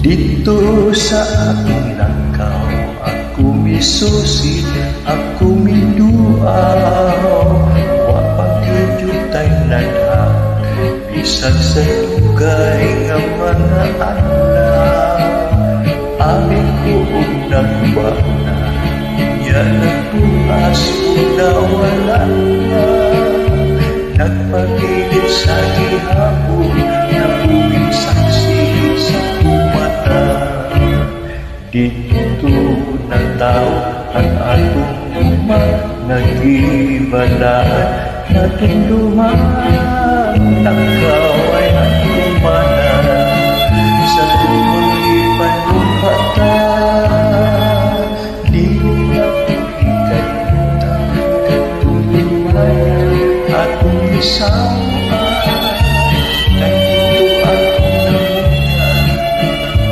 Dito sa aking langkaw, ako misusit, ako miduaw. Wapang hiyutay nana, bisan sa tugay nga mga anak. Amin ko unang bana, yan ang tuas ko na wala na. Nagpagilit sa gihapon, nabuwing saksi sa kumata. Dito na tao ang atong nagibalaan, natunduman, nagkaway at kumanan sa